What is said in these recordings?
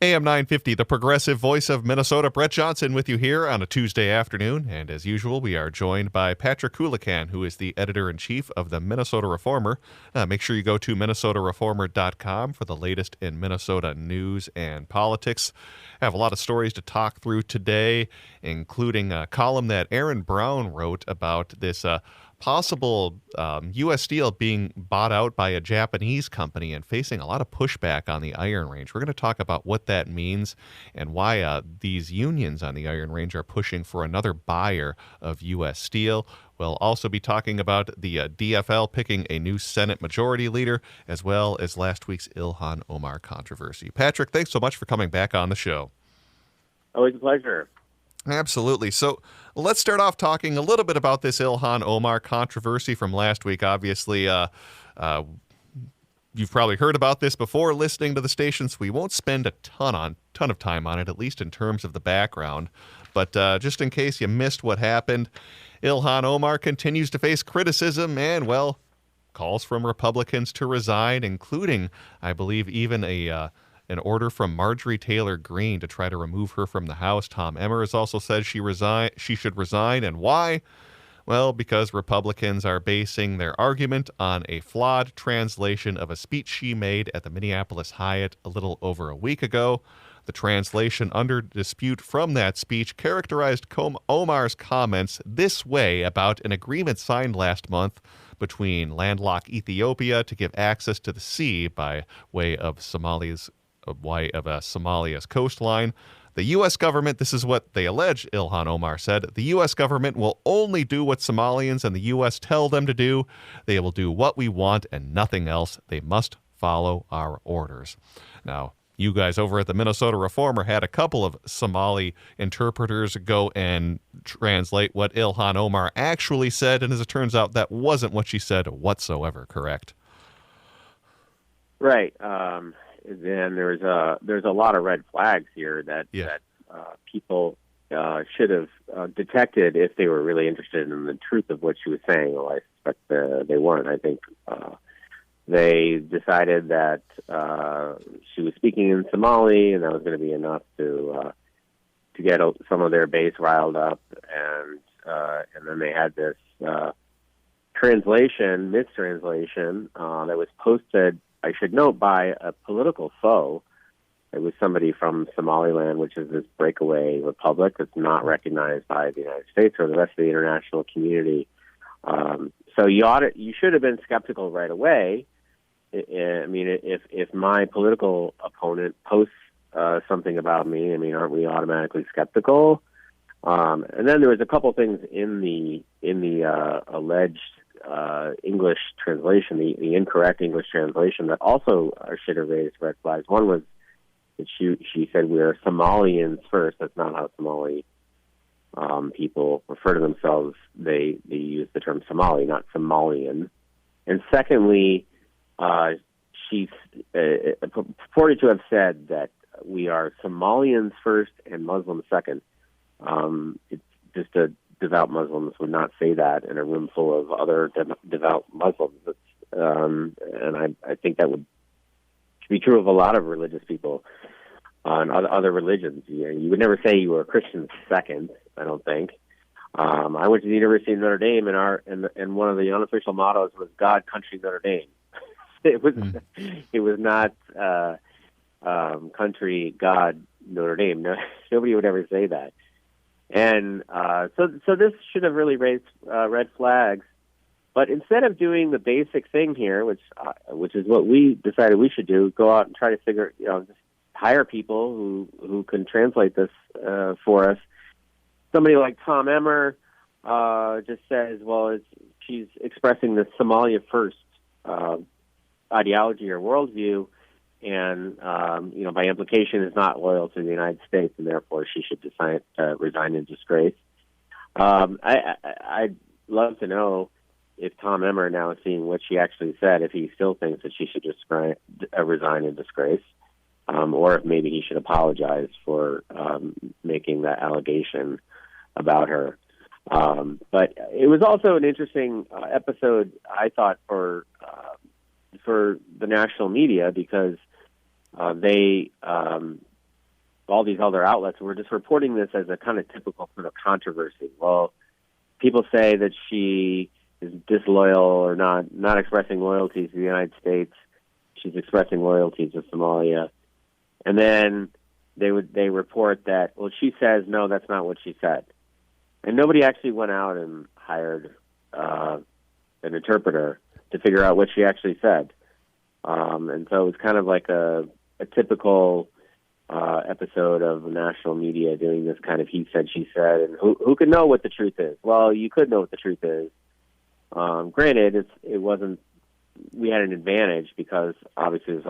AM 950, the progressive voice of Minnesota. Brett Johnson with you here on a Tuesday afternoon. And as usual, we are joined by Patrick Coolican, who is the editor-in-chief of the Minnesota Reformer. Make sure you go to minnesotareformer.com for the latest in Minnesota news and politics. I have a lot of stories to talk through today, including a column that Aaron Brown wrote about this possible U.S. Steel being bought out by a Japanese company and facing a lot of pushback on the Iron Range. We're going to talk about what that means and why these unions on the Iron Range are pushing for another buyer of U.S. Steel. We'll also be talking about the DFL picking a new Senate Majority Leader, as well as last week's Ilhan Omar controversy. Patrick, thanks so much for coming back on the show. Always a pleasure. Absolutely. So let's start off talking a little bit about this Ilhan Omar controversy from last week. Obviously, you've probably heard about this before listening to the station, so we won't spend a ton of time on it, at least in terms of the background. But just in case you missed what happened, Ilhan Omar continues to face criticism and, well, calls from Republicans to resign, including, I believe, even an order from Marjorie Taylor Greene to try to remove her from the House. Tom Emmer has also said she should resign. And why? Well, because Republicans are basing their argument on a flawed translation of a speech she made at the Minneapolis Hyatt a little over a week ago. The translation under dispute from that speech characterized Omar's comments this way about an agreement signed last month between landlocked Ethiopia to give access to the sea by way of Somalia's coastline. The U.S. government, this is what they allege, Ilhan Omar said, the U.S. government will only do what Somalians and the U.S. tell them to do. They will do what we want and nothing else. They must follow our orders. Now, you guys over at the Minnesota Reformer had a couple of Somali interpreters go and translate what Ilhan Omar actually said, and as it turns out, that wasn't what she said whatsoever, correct? Right. Then there's a lot of red flags here that people should have detected if they were really interested in the truth of what she was saying. Well, I suspect they weren't. I think they decided that she was speaking in Somali, and that was going to be enough to get some of their base riled up, and then they had this mistranslation that was posted, I should note, by a political foe. It was somebody from Somaliland, which is this breakaway republic that's not recognized by the United States or the rest of the international community. So you should have been skeptical right away. I mean, if my political opponent posts something about me, I mean, aren't we automatically skeptical? And then there was a couple things in the alleged English translation, the incorrect English translation, that also should have raised red flags. One was that she said we are Somalians first. That's not how Somali people refer to themselves. They use the term Somali, not Somalian. And secondly, she purported to have said that we are Somalians first and Muslims second. It's just devout Muslims would not say that in a room full of other devout Muslims. And I think that would be true of a lot of religious people and other religions. You would never say you were a Christian second, I don't think. I went to the University of Notre Dame, and one of the unofficial mottos was God, Country, Notre Dame. It was not Country, God, Notre Dame. No, nobody would ever say that. And so this should have really raised red flags. But instead of doing the basic thing here, which is what we decided we should do, go out and try to just hire people who can translate this for us. Somebody like Tom Emmer just says, well, she's expressing the Somalia first ideology or worldview, and by implication is not loyal to the United States, and therefore she should resign in disgrace. I'd love to know if Tom Emmer, now seeing what she actually said, if he still thinks that she should just resign in disgrace, or if maybe he should apologize for making that allegation about her. But it was also an interesting episode, I thought, for the national media, because they all these other outlets were just reporting this as a kind of typical sort of controversy. Well, people say that she is disloyal or not expressing loyalty to the United States. She's expressing loyalty to Somalia. And then they report that, well, she says, no, that's not what she said. And nobody actually went out and hired an interpreter to figure out what she actually said. And so it was kind of like a typical episode of national media doing this kind of he said, she said. And who could know what the truth is? Well, you could know what the truth is. Granted, it wasn't. We had an advantage because obviously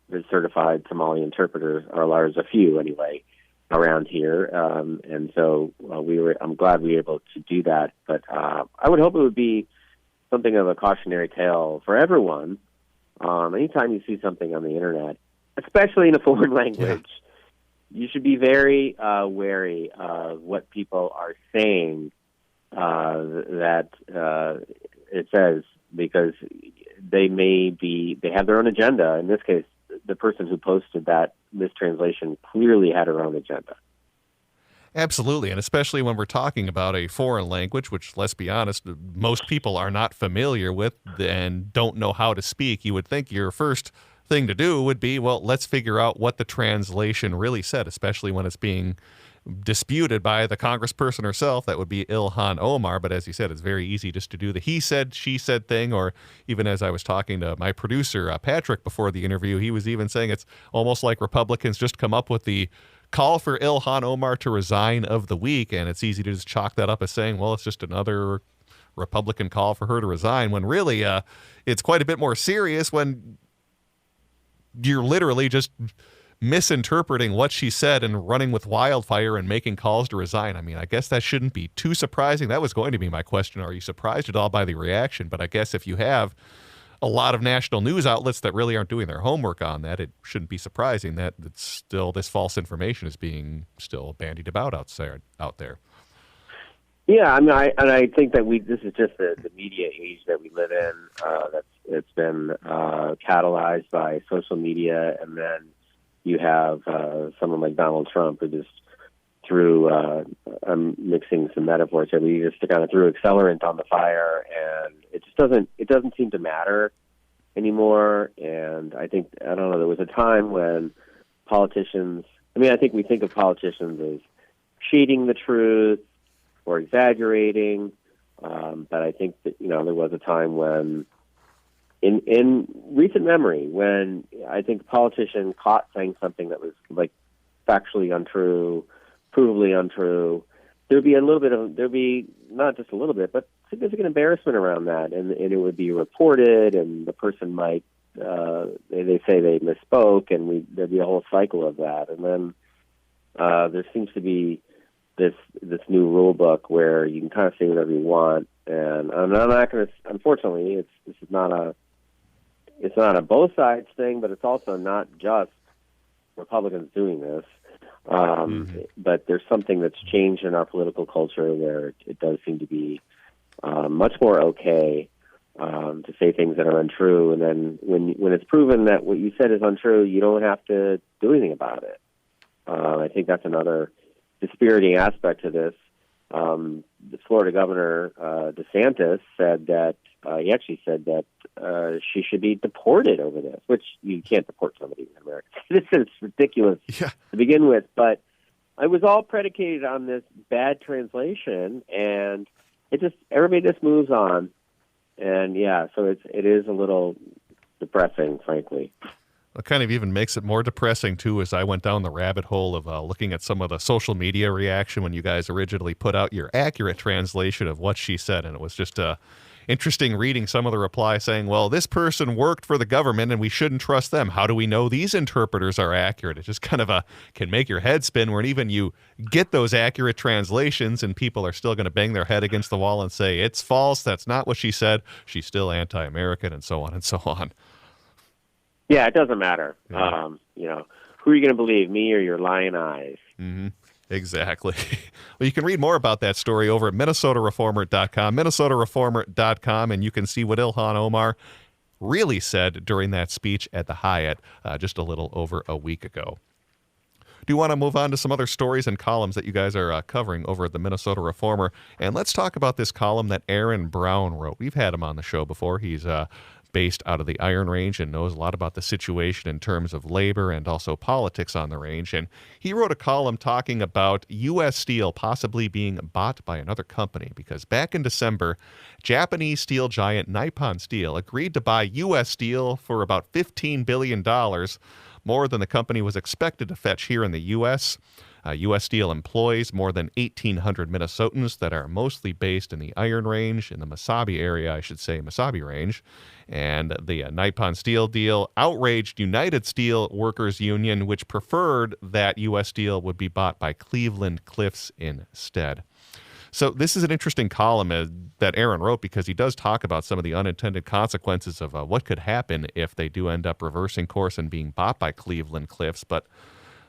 there's certified Somali interpreters, or there's a few anyway, around here, and so I'm glad we were able to do that. But I would hope it would be something of a cautionary tale for everyone. Anytime you see something on the internet, especially in a foreign language, you should be very wary of what people are saying that it says, because they have their own agenda. In this case, the person who posted that mistranslation clearly had her own agenda. Absolutely, and especially when we're talking about a foreign language, which, let's be honest, most people are not familiar with and don't know how to speak. You would think your first thing to do would be, well, let's figure out what the translation really said, especially when it's being disputed by the congressperson herself. That would be Ilhan Omar. But as you said, it's very easy just to do the he said, she said thing. Or even as I was talking to my producer, Patrick, before the interview, he was even saying it's almost like Republicans just come up with the call for Ilhan Omar to resign of the week. And it's easy to just chalk that up as saying, well, it's just another Republican call for her to resign, when really it's quite a bit more serious when you're literally just misinterpreting what she said and running with wildfire and making calls to resign. I mean, I guess that shouldn't be too surprising. That was going to be my question. Are you surprised at all by the reaction? But I guess if you have a lot of national news outlets that really aren't doing their homework on that, it shouldn't be surprising that it's still this false information is being still bandied about out there. Yeah, I mean, I think that this is just the media age that we live in. It's been catalyzed by social media, and then you have someone like Donald Trump who just threw, I'm mixing some metaphors here, but he just kind of threw accelerant on the fire, and it doesn't seem to matter anymore. And I don't know, there was a time when politicians, I think we think of politicians as cheating the truth or exaggerating, but I think that, there was a time when, in recent memory, when I think a politician caught saying something that was like factually untrue, provably untrue, there'd be not just a little bit, but significant embarrassment around that, and it would be reported, and the person might they say they misspoke, and there'd be a whole cycle of that, and then there seems to be this new rule book where you can kind of say whatever you want, and I'm not going to. Unfortunately, this is not a both sides thing, but it's also not just Republicans doing this. But there's something that's changed in our political culture where it does seem to be much more okay to say things that are untrue, and then when it's proven that what you said is untrue, you don't have to do anything about it. I think that's another dispiriting aspect to this. The Florida governor, DeSantis, said that he actually said that she should be deported over this, which you can't deport somebody in America. This is ridiculous to begin with, but it was all predicated on this bad translation, and everybody just moves on. And so it is a little depressing, frankly. What kind of even makes it more depressing, too, is I went down the rabbit hole of looking at some of the social media reaction when you guys originally put out your accurate translation of what she said. And it was just interesting reading some of the replies saying, well, this person worked for the government and we shouldn't trust them. How do we know these interpreters are accurate? It just kind of can make your head spin when even you get those accurate translations and people are still going to bang their head against the wall and say, it's false. That's not what she said. She's still anti-American, and so on and so on. Yeah, it doesn't matter. Yeah. Who are you going to believe, me or your lying eyes? Mm-hmm. Exactly. Well, you can read more about that story over at MinnesotaReformer.com, MinnesotaReformer.com, and you can see what Ilhan Omar really said during that speech at the Hyatt just a little over a week ago. do want to move on to some other stories and columns that you guys are covering over at the Minnesota Reformer. And let's talk about this column that Aaron Brown wrote. We've had him on the show before. He's based out of the Iron Range and knows a lot about the situation in terms of labor and also politics on the range. And he wrote a column talking about U.S. Steel possibly being bought by another company because back in December, Japanese steel giant Nippon Steel agreed to buy U.S. Steel for about $15 billion, more than the company was expected to fetch here in the U.S. U.S. Steel employs more than 1,800 Minnesotans that are mostly based in the Iron Range, in the Mesabi area, I should say, Mesabi Range. And the Nippon Steel deal outraged United Steel Workers Union, which preferred that U.S. Steel would be bought by Cleveland Cliffs instead. So this is an interesting column that Aaron wrote because he does talk about some of the unintended consequences of what could happen if they do end up reversing course and being bought by Cleveland Cliffs. But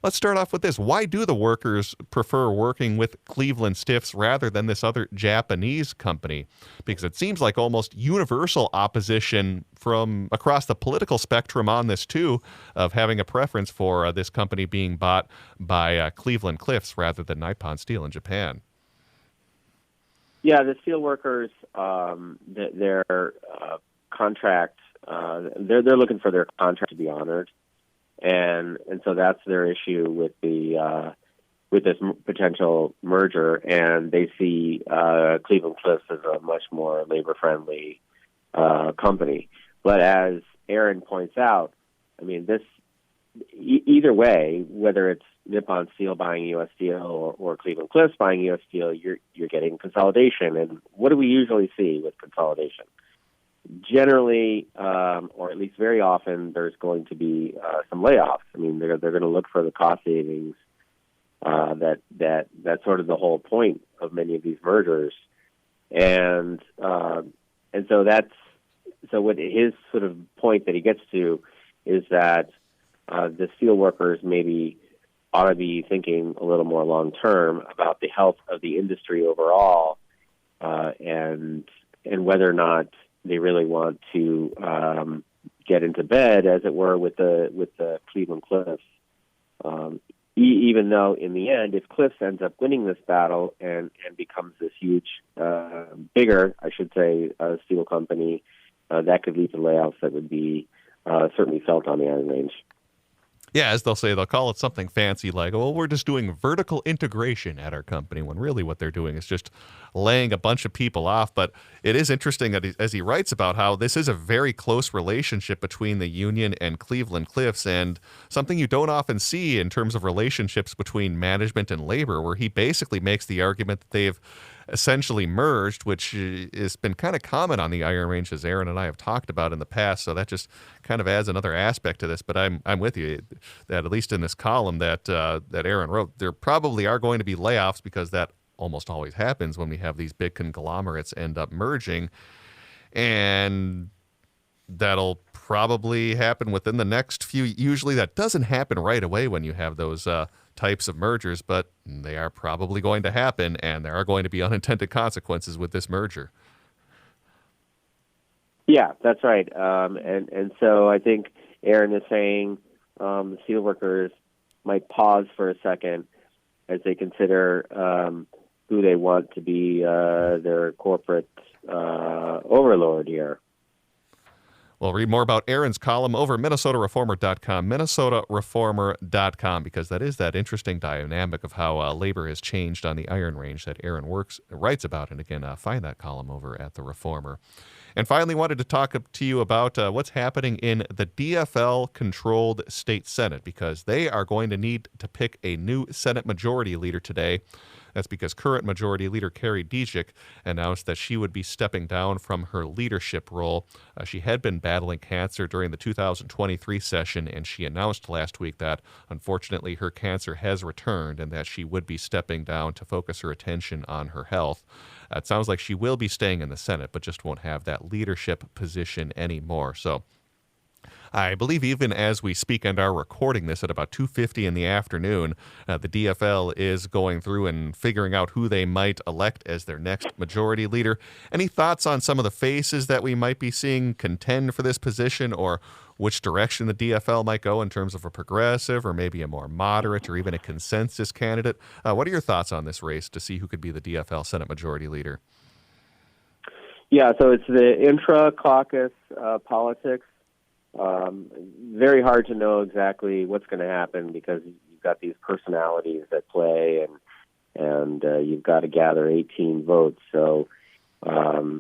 let's start off with this. Why do the workers prefer working with Cleveland Stiffs rather than this other Japanese company? Because it seems like almost universal opposition from across the political spectrum on this, too, of having a preference for this company being bought by Cleveland Cliffs rather than Nippon Steel in Japan. Yeah, the steelworkers, their contract, they're looking for their contract to be honored. And so that's their issue with this potential merger, and they see Cleveland Cliffs as a much more labor friendly company. But as Aaron points out, I mean, this either way, whether it's Nippon Steel buying U.S. Steel or Cleveland Cliffs buying U.S. Steel, you're getting consolidation. And what do we usually see with consolidation? Generally, or at least very often, there's going to be some layoffs. I mean, they're going to look for the cost savings. That's sort of the whole point of many of these mergers, and so what his sort of point that he gets to is that the steel workers maybe ought to be thinking a little more long term about the health of the industry overall, and whether or not they really want to get into bed, as it were, with the Cleveland Cliffs. Even though, in the end, if Cliffs ends up winning this battle and becomes this huge, bigger, I should say, steel company, that could lead to layoffs that would be certainly felt on the Iron Range. Yeah, as they'll say, they'll call it something fancy like, well, we're just doing vertical integration at our company, when really what they're doing is just laying a bunch of people off. But it is interesting that as he writes about how this is a very close relationship between the union and Cleveland Cliffs, and something you don't often see in terms of relationships between management and labor, where he basically makes the argument that they've essentially merged, which has been kind of common on the Iron Range, as Aaron and I have talked about in the past. So that just kind of adds another aspect to this. But I'm with you that at least in this column that Aaron wrote, there probably are going to be layoffs, because that almost always happens when we have these big conglomerates end up merging, and that'll probably happen within the next few. Usually that doesn't happen right away when you have those types of mergers, but they are probably going to happen, and there are going to be unintended consequences with this merger. Yeah, that's right. And so I think Aaron is saying the steelworkers might pause for a second as they consider who they want to be their corporate overlord here. Well, read more about Aaron's column over at MinnesotaReformer.com, MinnesotaReformer.com, because that is that interesting dynamic of how labor has changed on the Iron Range that Aaron writes about. And again, find that column over at The Reformer. And finally, wanted to talk to you about what's happening in the DFL-controlled state Senate, because they are going to need to pick a new Senate Majority Leader today. That's because current Majority Leader Carrie Dijic announced that she would be stepping down from her leadership role. She had been battling cancer during the 2023 session, and she announced last week that, unfortunately, her cancer has returned and that she would be stepping down to focus her attention on her health. It sounds like she will be staying in the Senate, but just won't have that leadership position anymore. So I believe even as we speak and are recording this at about 2:50 in the afternoon, the DFL is going through and figuring out who they might elect as their next majority leader. Any thoughts on some of the faces that we might be seeing contend for this position, or which direction the DFL might go in terms of a progressive or maybe a more moderate or even a consensus candidate. What are your thoughts on this race to see who could be the DFL Senate Majority Leader? Yeah, so it's the intra-caucus politics. Very hard to know exactly what's going to happen because you've got these personalities at play, and you've got to gather 18 votes. So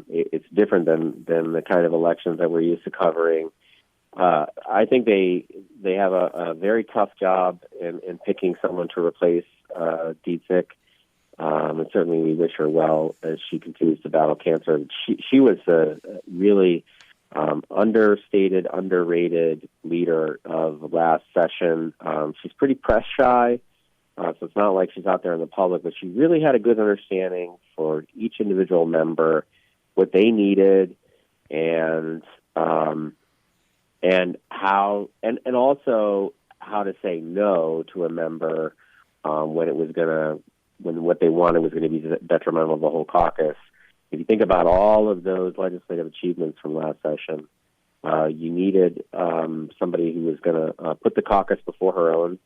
it's different than the kind of elections that we're used to covering. I think they have a very tough job in picking someone to replace Dietzich. And certainly we wish her well as she continues to battle cancer. She was a really understated, underrated leader of last session. She's pretty press shy, so it's not like she's out there in the public, but she really had a good understanding for each individual member, what they needed, and how, and also how to say no to a member when it was when what they wanted was going to be detrimental to the whole caucus. If you think about all of those legislative achievements from last session, you needed somebody who was going to put the caucus before her own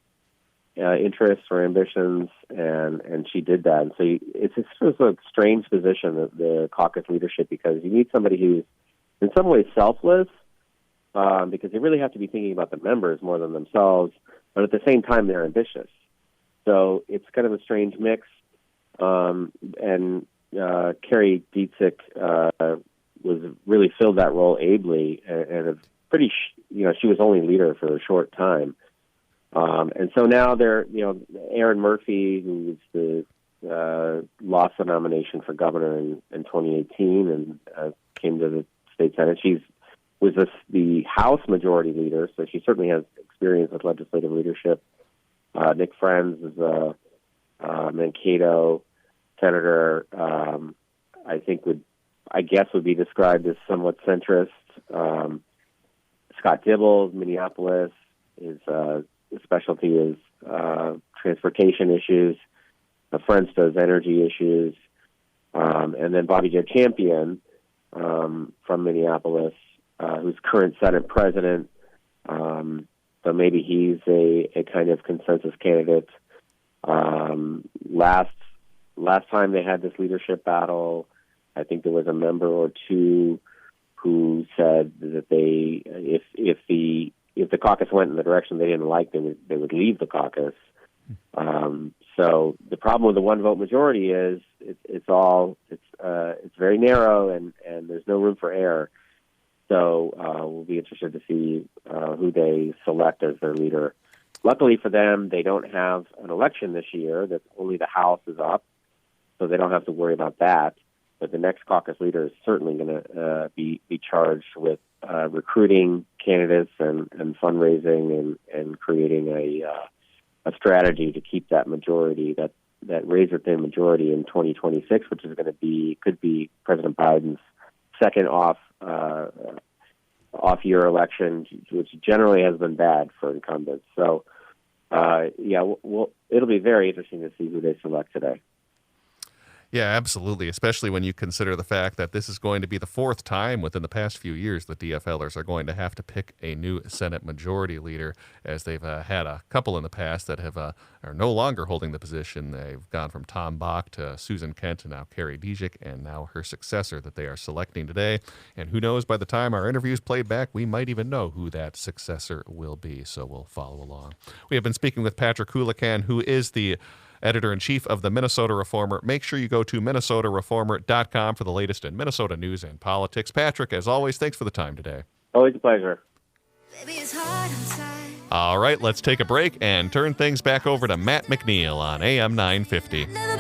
interests or ambitions, and she did that. And so it's sort of a strange position, the caucus leadership, because you need somebody who's in some ways selfless, because they really have to be thinking about the members more than themselves, but at the same time they're ambitious. So it's kind of a strange mix. And Carrie Dietzich really filled that role ably, and a pretty, she was only leader for a short time. And so now Aaron Murphy, who was lost the nomination for governor in 2018 and came to the state senate. Was the House majority leader, so she certainly has experience with legislative leadership. Nick Friends is a Mankato senator. I think would be described as somewhat centrist. Scott Dibble, Minneapolis, his specialty is transportation issues. Friends does energy issues, and then Bobby J. Champion from Minneapolis, who's current Senate president. So maybe he's a kind of consensus candidate. Last time they had this leadership battle, I think there was a member or two who said that if the caucus went in the direction they didn't like, they would leave the caucus. So the problem with the one vote majority is it's very narrow and there's no room for error. So we'll be interested to see who they select as their leader. Luckily for them, they don't have an election this year. That only the House is up, so they don't have to worry about that. But the next caucus leader is certainly going to be charged with recruiting candidates and fundraising and creating a strategy to keep that majority, that razor-thin majority in 2026, which is could be President Biden's second off-year election, which generally has been bad for incumbents. So, it'll be very interesting to see who they select today. Yeah, absolutely, especially when you consider the fact that this is going to be the fourth time within the past few years the DFLers are going to have to pick a new Senate Majority Leader, as they've had a couple in the past that are no longer holding the position. They've gone from Tom Bach to Susan Kent and now Carrie Dietzich, and now her successor that they are selecting today. And who knows, by the time our interview's played back, we might even know who that successor will be, so we'll follow along. We have been speaking with Patrick Coolican, who is the editor-in-chief of the Minnesota Reformer. Make sure you go to minnesotareformer.com for the latest in Minnesota news and politics. Patrick, as always, thanks for the time today. Always a pleasure. Baby, it's hard inside. All right, let's take a break and turn things back over to Matt McNeil on AM 950. Never